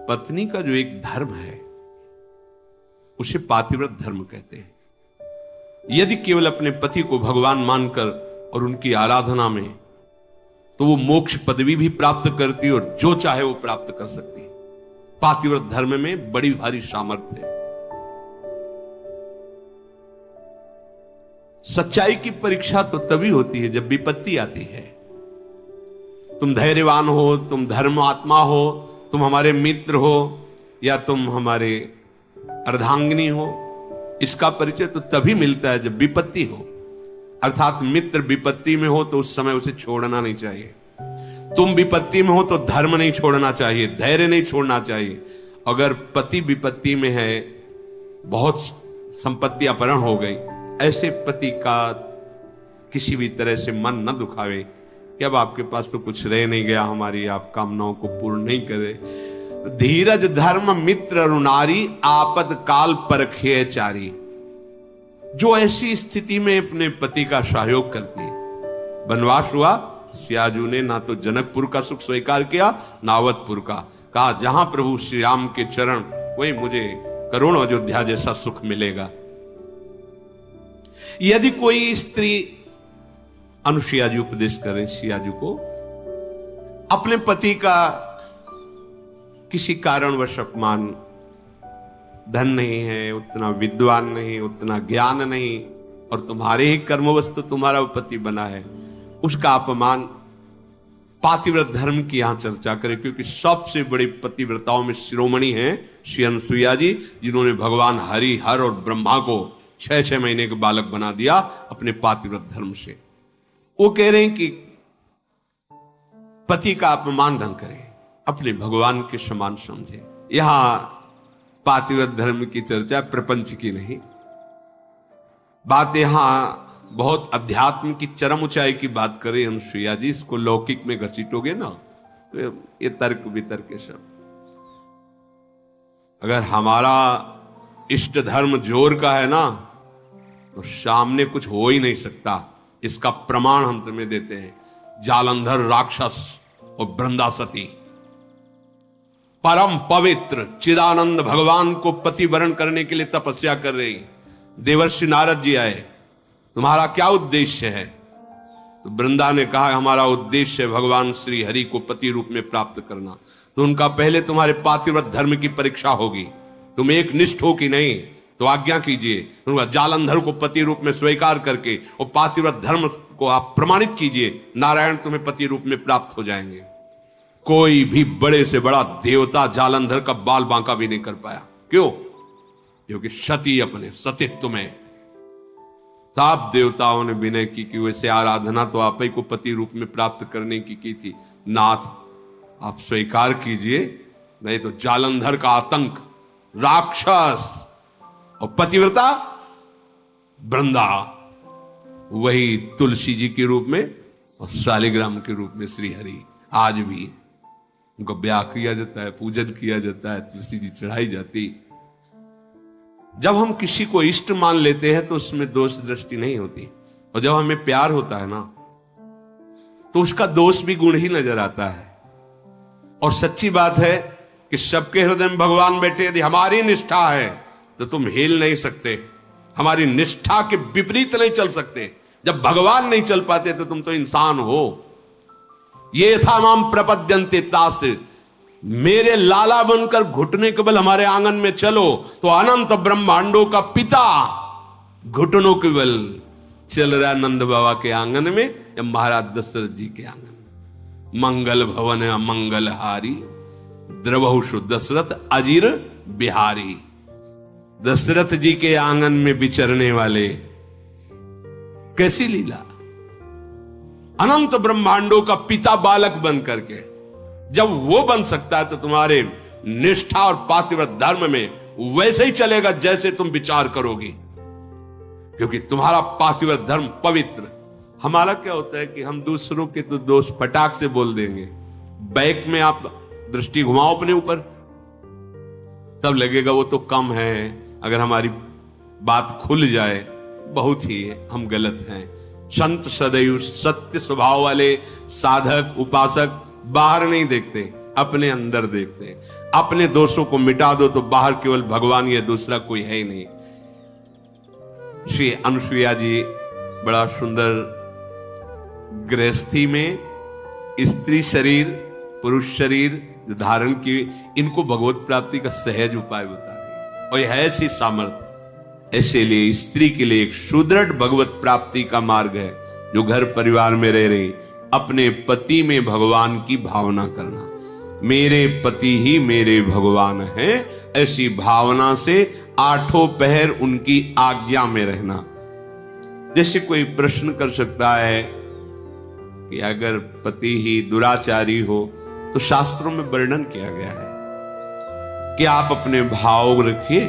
पत्नी का जो एक धर्म है उसे पातिव्रत धर्म कहते हैं। यदि केवल अपने पति को भगवान मानकर और उनकी आराधना में, तो वो मोक्ष पदवी भी प्राप्त करती और जो चाहे वो प्राप्त कर सकती है। पातिव्रत धर्म में बड़ी भारी सामर्थ्य है। सच्चाई की परीक्षा तो तभी होती है जब विपत्ति आती है। तुम धैर्यवान हो, तुम धर्मात्मा हो, तुम हमारे मित्र हो या तुम हमारे अर्धांगिनी हो, इसका परिचय तो तभी मिलता है जब विपत्ति हो। अर्थात मित्र विपत्ति में हो तो उस समय उसे छोड़ना नहीं चाहिए। तुम विपत्ति में हो तो धर्म नहीं छोड़ना चाहिए, धैर्य नहीं छोड़ना चाहिए। अगर पति विपत्ति में है, बहुत संपत्ति अपहरण हो गई, ऐसे पति का किसी भी तरह से मन न दुखावे कि अब आपके पास तो कुछ रह नहीं गया, हमारी आप कामनाओं को पूर्ण नहीं करे। धीरज धर्म मित्र अरुणारी, आपद काल परखे चारी। जो ऐसी स्थिति में अपने पति का सहयोग करती है। वनवास हुआ, सियाजू ने ना तो जनकपुर का सुख स्वीकार किया ना अवधपुर का। कहा जहां प्रभु श्री राम के चरण, वही मुझे करोड़ों अयोध्या जैसा सुख मिलेगा। यदि कोई स्त्री, अनुसुईया जी उपदेश करें सियाजू को, अपने पति का किसी कारणवश अपमान, धन नहीं है, उतना विद्वान नहीं, उतना ज्ञान नहीं, और तुम्हारे ही कर्मवश तो तुम्हारा पति बना है, उसका अपमान, पातिव्रत धर्म की यहां चर्चा करें। क्योंकि सबसे बड़ी पतिव्रताओं में शिरोमणि हैं श्री अनुसुईया जी, जिन्होंने भगवान हरि, हर और ब्रह्मा को 6-6 महीने के बालक बना दिया अपने पातिव्रत धर्म से। वो कह रहे हैं कि पति का अपमान न करें, अपने भगवान के समान समझे। यहां पातिव्रत धर्म की चर्चा प्रपंच की नहीं, बात यहां बहुत अध्यात्म की चरम ऊंचाई की बात करें अनुसुईया जी। इसको लौकिक में घसीटोगे ना तो ये तर्क वितर्क के सब। अगर हमारा इष्ट धर्म जोर का है ना, तो सामने कुछ हो ही नहीं सकता। इसका प्रमाण हम तुम्हें देते हैं। जालंधर राक्षस और वृंदासती परम पवित्र चिदानंद भगवान को पति वरण करने के लिए तपस्या कर रही। देवर्षि नारद जी आए, तुम्हारा क्या उद्देश्य है? तो वृंदा ने कहा हमारा उद्देश्य है भगवान श्री हरि को पति रूप में प्राप्त करना। तो उनका पहले तुम्हारे पातिव्रत धर्म की परीक्षा होगी, तुम एक निष्ठ हो कि नहीं, तो आज्ञा कीजिए। उनका जालंधर को पति रूप में स्वीकार करके और पातिव्रत धर्म को आप प्रमाणित कीजिए, नारायण तुम्हें पति रूप में प्राप्त हो जाएंगे। कोई भी बड़े से बड़ा देवता जालंधर का बाल बांका भी नहीं कर पाया। क्यों? क्योंकि सती अपने सतीत्व में सब देवताओं ने विनय की कि वैसे आराधना तो आप ही को पति रूप में प्राप्त करने की थी। नाथ आप स्वीकार कीजिए, नहीं तो जालंधर का आतंक, राक्षस और पतिव्रता वृंदा, वही तुलसी जी के रूप में और शालिग्राम के रूप में श्री हरि। आज भी उनको ब्याह किया जाता है, पूजन किया जाता है, तुलसी जी चढ़ाई जाती। जब हम किसी को इष्ट मान लेते हैं तो उसमें दोष दृष्टि नहीं होती, और जब हमें प्यार होता है ना तो उसका दोष भी गुण ही नजर आता है। और सच्ची बात है कि सबके हृदय में भगवान बैठे। यदि हमारी निष्ठा है तो तुम हिल नहीं सकते, हमारी निष्ठा के विपरीत नहीं चल सकते। जब भगवान नहीं चल पाते तो तुम तो इंसान हो। ये था माम प्रपद्यन्ते तास्ते, मेरे लाला बनकर घुटने के बल हमारे आंगन में चलो तो अनंत ब्रह्मांडों का पिता घुटनों के बल चल रहा नंद बाबा के आंगन में या महाराज दशरथ जी के आंगन में। मंगल भवन अमंगल हारी, द्रवहुषु दशरथ अजीर बिहारी। दशरथ जी के आंगन में विचरने वाले, कैसी लीला। अनंत ब्रह्मांडों का पिता बालक बन करके, जब वो बन सकता है तो तुम्हारे निष्ठा और पातिव्रत धर्म में वैसे ही चलेगा जैसे तुम विचार करोगे, क्योंकि तुम्हारा पातिव्रत धर्म पवित्र। हमारा क्या होता है कि हम दूसरों के तो दोष फटाक से बोल देंगे। बैक में आप दृष्टि घुमाओ अपने ऊपर, तब लगेगा वो तो कम है। अगर हमारी बात खुल जाए, बहुत ही हम गलत हैं। संत सदैव सत्य स्वभाव वाले साधक उपासक बाहर नहीं देखते, अपने अंदर देखते हैं। अपने दोषों को मिटा दो तो बाहर केवल भगवान ही है, दूसरा कोई है ही नहीं। श्री अनुसुईया जी बड़ा सुंदर गृहस्थी में स्त्री शरीर पुरुष शरीर जो धारण की, इनको भगवत प्राप्ति का सहज उपाय बता रहे, और यह ऐसी सामर्थ्य ऐसे लिए स्त्री के लिए एक सुदृढ़ भगवत प्राप्ति का मार्ग है, जो घर परिवार में रह रही अपने पति में भगवान की भावना करना। मेरे पति ही मेरे भगवान हैं, ऐसी भावना से आठों पहर उनकी आज्ञा में रहना। जैसे कोई प्रश्न कर सकता है कि अगर पति ही दुराचारी हो तो शास्त्रों में वर्णन किया गया है कि आप अपने भाव रखिए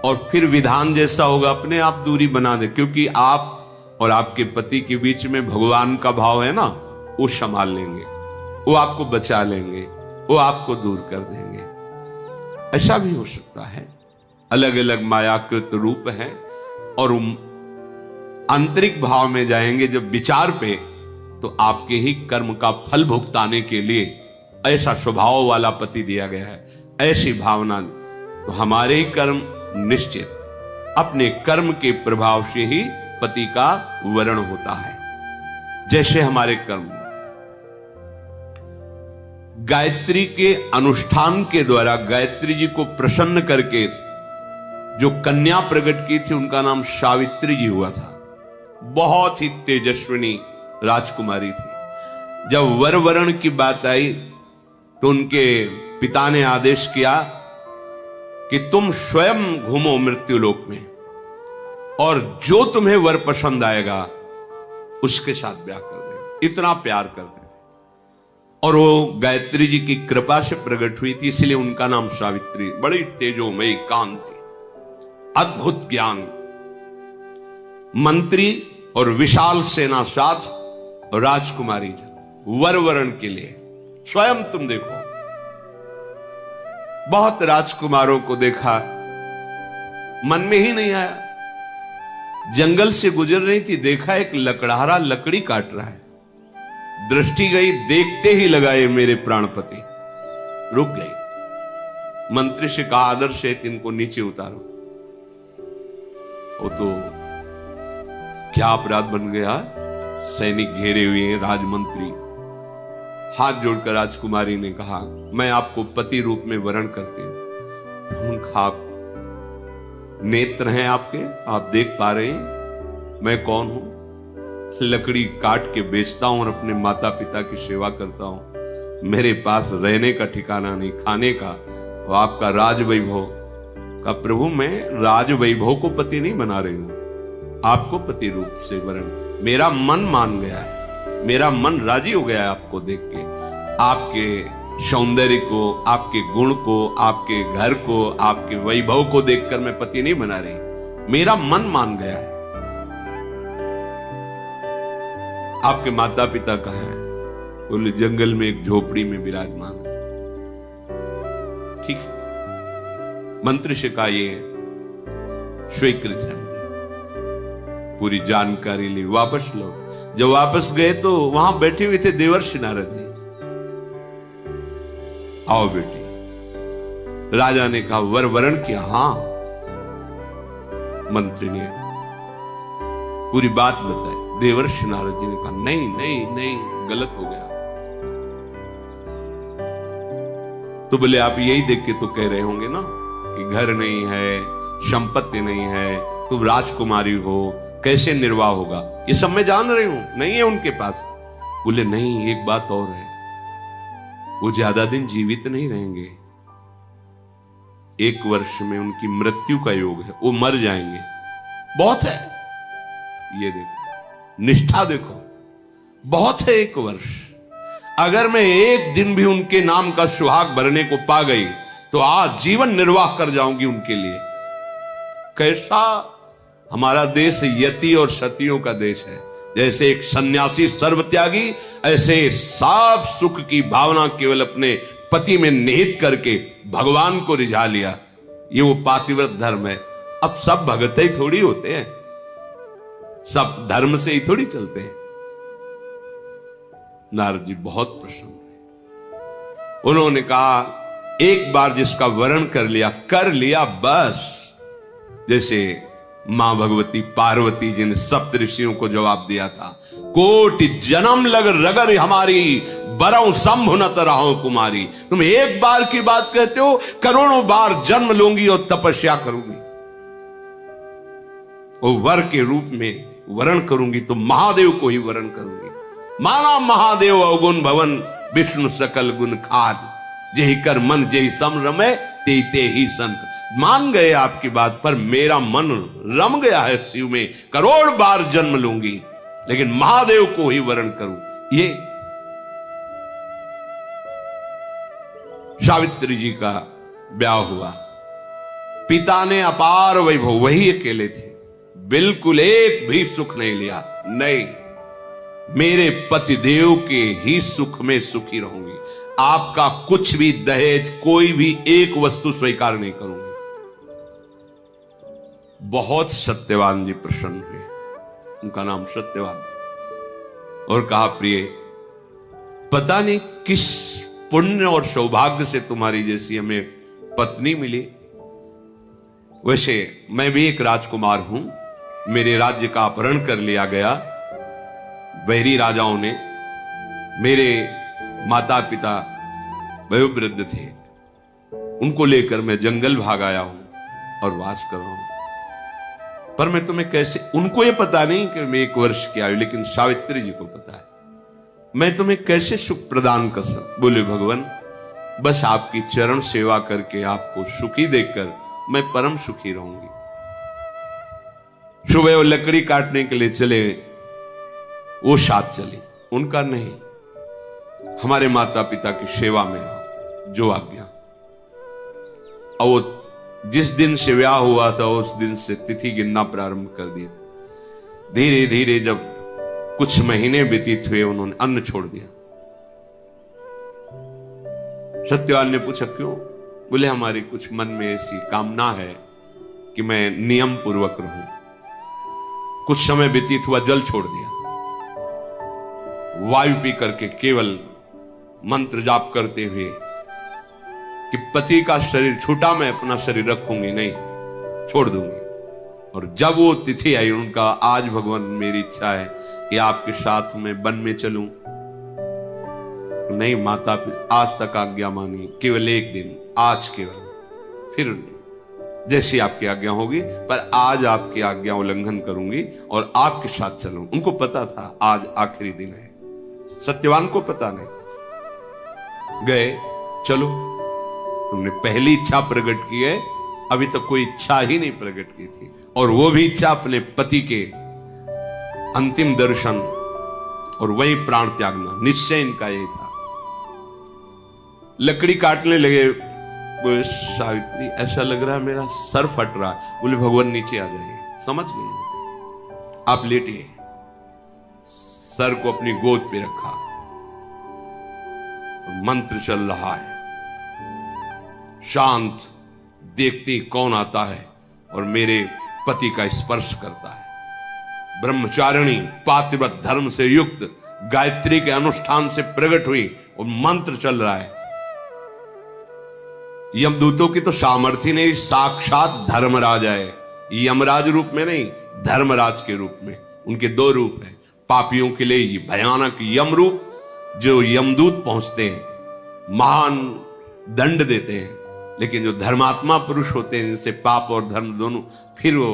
और फिर विधान जैसा होगा अपने आप दूरी बना दे, क्योंकि आप और आपके पति के बीच में भगवान का भाव है ना, वो संभाल लेंगे, वो आपको बचा लेंगे, वो आपको दूर कर देंगे। ऐसा भी हो सकता है। अलग अलग मायाकृत रूप है और आंतरिक भाव में जाएंगे जब विचार पे, तो आपके ही कर्म का फल भुगताने के लिए ऐसा स्वभाव वाला पति दिया गया है, ऐसी भावना। तो हमारे ही कर्म निश्चित, अपने कर्म के प्रभाव से ही पति का वरण होता है। जैसे हमारे कर्म गायत्री के अनुष्ठान के द्वारा गायत्री जी को प्रसन्न करके जो कन्या प्रकट की थी, उनका नाम सावित्री जी हुआ था। बहुत ही तेजस्विनी राजकुमारी थी। जब वर वरण की बात आई तो उनके पिता ने आदेश किया कि तुम स्वयं घूमो मृत्युलोक में और जो तुम्हें वर पसंद आएगा उसके साथ ब्याह कर देंगे। इतना प्यार करते थे और वो गायत्री जी की कृपा से प्रकट हुई थी, इसलिए उनका नाम सावित्री। बड़ी तेजोमयी कांति, अद्भुत ज्ञान, मंत्री और विशाल सेना साथ राजकुमारी वर वरण के लिए। स्वयं तुम देखो, बहुत राजकुमारों को देखा, मन में ही नहीं आया। जंगल से गुजर रही थी, देखा एक लकड़हारा लकड़ी काट रहा है, दृष्टि गई, देखते ही लगाए मेरे प्राणपति, रुक गई। मंत्री से कहा आदर से इनको नीचे उतारो। वो तो क्या अपराध बन गया, सैनिक घेरे हुए हैं, राजमंत्री। हाथ जोड़कर राजकुमारी ने कहा मैं आपको पति रूप में वरण करती हूं। उनका आप नेत्र हैं आपके, आप देख पा रहे हैं मैं कौन हूं। लकड़ी काट के बेचता हूं और अपने माता पिता की सेवा करता हूं। मेरे पास रहने का ठिकाना नहीं, खाने का। तो आपका राज वैभव का प्रभु, मैं राज वैभव को पति नहीं बना रही हूं, आपको पति रूप से वरण। मेरा मन मान गया है, मेरा मन राजी हो गया है आपको देख के, आपके सौंदर्य को, आपके गुण को, आपके घर को, आपके वैभव को देखकर मैं पति नहीं बना रही, मेरा मन मान गया है। आपके माता पिता कहाँ हैं? बोले जंगल में एक झोपड़ी में विराजमान है। ठीक है, मंत्री से कहा ये स्वीकृत है, पूरी जानकारी ली, वापस लौट। जब वापस गए तो वहां बैठे हुए थे देवर्षि नारद जी। आओ बेटी। राजा ने कहा वर वरण किया? हां। मंत्री ने पूरी बात बताई। देवर्षि नारद जी ने कहा नहीं नहीं नहीं, गलत हो गया। तो बोले आप यही देख के तो कह रहे होंगे ना कि घर नहीं है, संपत्ति नहीं है, तुम राजकुमारी हो, कैसे निर्वाह होगा, ये सब मैं जान रही हूं, नहीं है उनके पास। बोले नहीं, एक बात और है, वो ज्यादा दिन जीवित नहीं रहेंगे, 1 वर्ष में उनकी मृत्यु का योग है, वो मर जाएंगे। बहुत है, ये देखो, निष्ठा देखो, बहुत है 1 वर्ष। अगर मैं 1 दिन भी उनके नाम का सुहाग भरने को पा गई तो आज जीवन निर्वाह कर जाऊंगी उनके लिए। कैसा हमारा देश यति और सतियों का देश है। जैसे एक सन्यासी सर्वत्यागी, ऐसे साफ सुख की भावना केवल अपने पति में निहित करके भगवान को रिझा लिया। ये वो पातिव्रत धर्म है। अब सब भगत ही थोड़ी होते हैं, सब धर्म से ही थोड़ी चलते हैं। नारद जी बहुत प्रसन्न हुए। उन्होंने कहा एक बार जिसका वरण कर लिया बस। जैसे मां भगवती पार्वती जी ने सप्त ऋषियों को जवाब दिया था, कोटि जन्म लग रगर हमारी, बरौ शंभु न तरहो कुमारी। तुम एक बार की बात कहते हो, करोड़ों बार जन्म लूंगी और तपस्या करूंगी, और वर के रूप में वरण करूंगी तो महादेव को ही वरण करूंगी। माना महादेव अवगुण भवन, विष्णु सकल गुण खाद, जेहि कर मन जेहि सम रमे, ते ही संत। मान गए आपकी बात पर, मेरा मन रम गया है शिव में, करोड़ बार जन्म लूंगी लेकिन महादेव को ही वरण करूं। ये सावित्री जी का ब्याह हुआ, पिता ने अपार वैभव, वही अकेले थे, बिल्कुल एक भी सुख नहीं लिया। नहीं, मेरे पतिदेव के ही सुख में सुखी रहूंगी, आपका कुछ भी दहेज, कोई भी एक वस्तु स्वीकार नहीं करूंगी। बहुत सत्यवान जी प्रसन्न हुए, उनका नाम सत्यवान, और कहा प्रिय, पता नहीं किस पुण्य और सौभाग्य से तुम्हारी जैसी हमें पत्नी मिली। वैसे मैं भी एक राजकुमार हूं, मेरे राज्य का अपहरण कर लिया गया बैरी राजाओं ने। मेरे माता पिता वयोवृद्ध थे, उनको लेकर मैं जंगल भाग आया हूं और वास कर रहा हूं। पर मैं तुम्हें कैसे, उनको ये पता नहीं कि मैं 1 वर्ष की आयु, लेकिन सावित्री जी को पता है, मैं तुम्हें कैसे सुख प्रदान कर सकता। बोले भगवान, बस आपकी चरण सेवा करके आपको सुखी देखकर मैं परम सुखी रहूंगी। सुबह वो लकड़ी काटने के लिए चले, वो साथ चली, उनका नहीं, हमारे माता पिता की सेवा में रहो, जो आज्ञा। और वो जिस दिन से ब्याह हुआ था उस दिन से तिथि गिनना प्रारंभ कर दिए। धीरे धीरे जब कुछ महीने व्यतीत हुए, उन्होंने अन्न छोड़ दिया। सत्यवान ने पूछा क्यों? बोले हमारी कुछ मन में ऐसी कामना है कि मैं नियम पूर्वक रहूं। कुछ समय व्यतीत हुआ, जल छोड़ दिया, वायु पी करके केवल मंत्र जाप करते हुए कि पति का शरीर छूटा, मैं अपना शरीर रखूंगी नहीं, छोड़ दूंगी। और जब वो तिथि आई, उनका आज भगवान मेरी इच्छा है कि आपके साथ में वन में चलूं। नहीं माता पिता, आज तक आज्ञा मानी, केवल एक दिन, आज केवल, फिर जैसी आपकी आज्ञा होगी, पर आज आपकी आज्ञा उल्लंघन करूंगी और आपके साथ चलूं। उनको पता था आज आखिरी दिन है, सत्यवान को पता नहीं था। गए, चलो तुमने पहली इच्छा प्रकट की है, अभी तक कोई इच्छा ही नहीं प्रकट की थी, और वो भी इच्छा अपने पति के अंतिम दर्शन और वही प्राण त्यागना, निश्चय इनका यही था। लकड़ी काटने लगे, बोले सावित्री ऐसा लग रहा है मेरा सर फट रहा है। बोले भगवान नीचे आ जाइए, समझ गए, आप लेटिए। सर को अपनी गोद पे रखा, मंत्र चल रहा है, शांत, देखते कौन आता है और मेरे पति का स्पर्श करता है। ब्रह्मचारिणी पातिव्रत धर्म से युक्त गायत्री के अनुष्ठान से प्रकट हुई और मंत्र चल रहा है। यमदूतों की तो सामर्थ्य नहीं, साक्षात धर्मराज है, यमराज रूप में नहीं, धर्मराज के रूप में। उनके 2 रूप हैं, पापियों के लिए ये भयानक यम रूप, जो यमदूत पहुंचते हैं, महान दंड देते हैं, लेकिन जो धर्मात्मा पुरुष होते हैं, जिनसे पाप और धर्म दोनों, फिर वो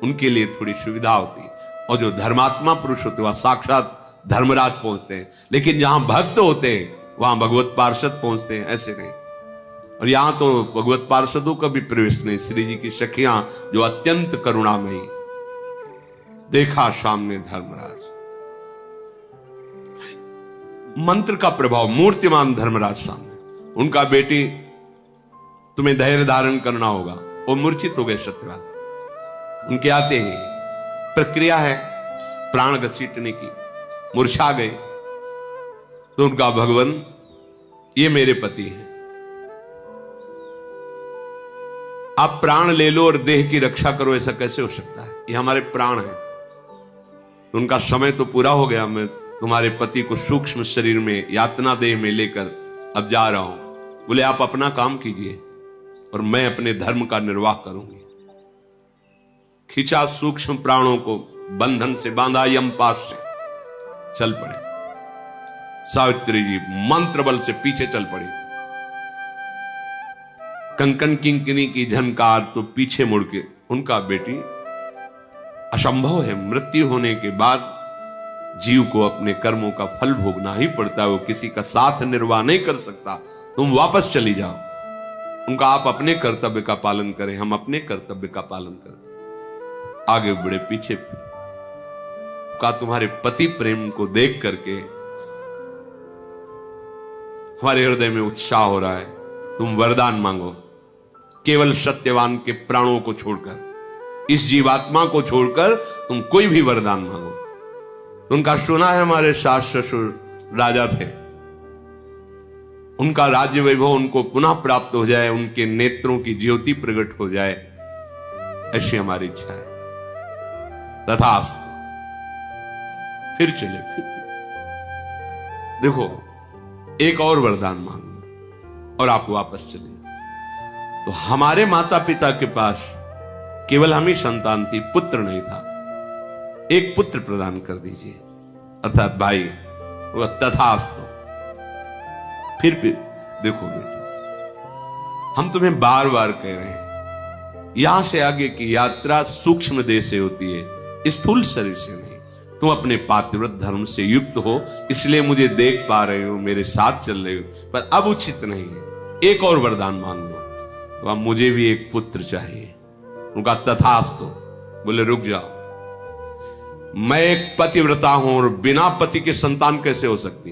उनके लिए थोड़ी सुविधा होती है। और जो धर्मात्मा पुरुष होते हैं वहां साक्षात धर्मराज पहुंचते हैं, लेकिन जहां भक्त होते हैं वहां भगवत पार्षद पहुंचते हैं, ऐसे नहीं। और यहां तो भगवत पार्षदों का भी प्रवेश नहीं। श्री जी की सखियां जो अत्यंत करुणामयी, देखा सामने धर्मराज, मंत्र का प्रभाव, मूर्तिमान धर्मराज सामने। उनका बेटी तुम्हें धैर्य धारण करना होगा, वो मूर्छित हो गए सत्यवान। उनके आते ही प्रक्रिया है प्राण घसीटने की, मूर्छा गए। तो उनका भगवान ये मेरे पति हैं, आप प्राण ले लो और देह की रक्षा करो, ऐसा कैसे हो सकता है? ये हमारे प्राण हैं। तो उनका समय तो पूरा हो गया, मैं तुम्हारे पति को सूक्ष्म शरीर में यातना देह में लेकर अब जा रहा हूं। बोले आप अपना काम कीजिए और मैं अपने धर्म का निर्वाह करूंगी। खींचा सूक्ष्म प्राणों को, बंधन से बांधा यमपाश से, चल पड़े। सावित्री जी मंत्र बल से पीछे चल पड़ी। कंकन किंकिनी की झनकार तो पीछे मुड़ के, उनका बेटी असंभव है, मृत्यु होने के बाद जीव को अपने कर्मों का फल भोगना ही पड़ता है, वो किसी का साथ निर्वाह नहीं कर सकता। तुम वापस चली जाओ। उनका आप अपने कर्तव्य का पालन करें, हम अपने कर्तव्य का पालन करें। आगे बढ़े, पीछे का तुम्हारे पति प्रेम को देख करके हमारे हृदय में उत्साह हो रहा है। तुम वरदान मांगो, केवल सत्यवान के प्राणों को छोड़कर, इस जीवात्मा को छोड़कर तुम कोई भी वरदान मांगो। उनका सुना है हमारे सास ससुर राजा थे, उनका राज्य वैभव उनको पुनः प्राप्त हो जाए, उनके नेत्रों की ज्योति प्रकट हो जाए, ऐसी हमारी इच्छा है। तथास्तु। फिर चले, फिर देखो एक और वरदान मांग लो और आप वापस चले। तो हमारे माता पिता के पास केवल हम ही संतान थी, पुत्र नहीं था। एक पुत्र प्रदान कर दीजिए, अर्थात भाई। तथास्तु। फिर देखो बेटी, हम तुम्हें बार बार कह रहे हैं, यहां से आगे की यात्रा सूक्ष्म देह से होती है, स्थूल शरीर से नहीं। तुम अपने पातिव्रत धर्म से युक्त हो, इसलिए मुझे देख पा रहे हो, मेरे साथ चल रहे हो, पर अब उचित नहीं है। एक और वरदान मांग लो। तो अब मुझे भी एक पुत्र चाहिए। उनका तथास्तु। बोले रुक जाओ, मैं एक पतिव्रता हूं और बिना पति के संतान कैसे हो सकती?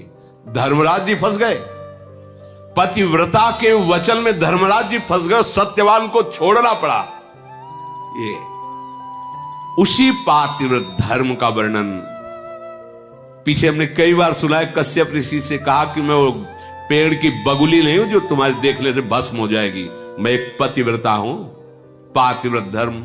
धर्मराज जी फंस गए, पतिव्रता के वचन में धर्मराज जी फंस गए, सत्यवान को छोड़ना पड़ा। ये उसी पातिव्रत धर्म का वर्णन पीछे हमने कई बार सुना है। कश्यप ऋषि से कहा कि मैं वो पेड़ की बगुली नहीं हूं जो तुम्हारे देखने से भस्म हो जाएगी, मैं एक पतिव्रता हूं। पातिव्रत धर्म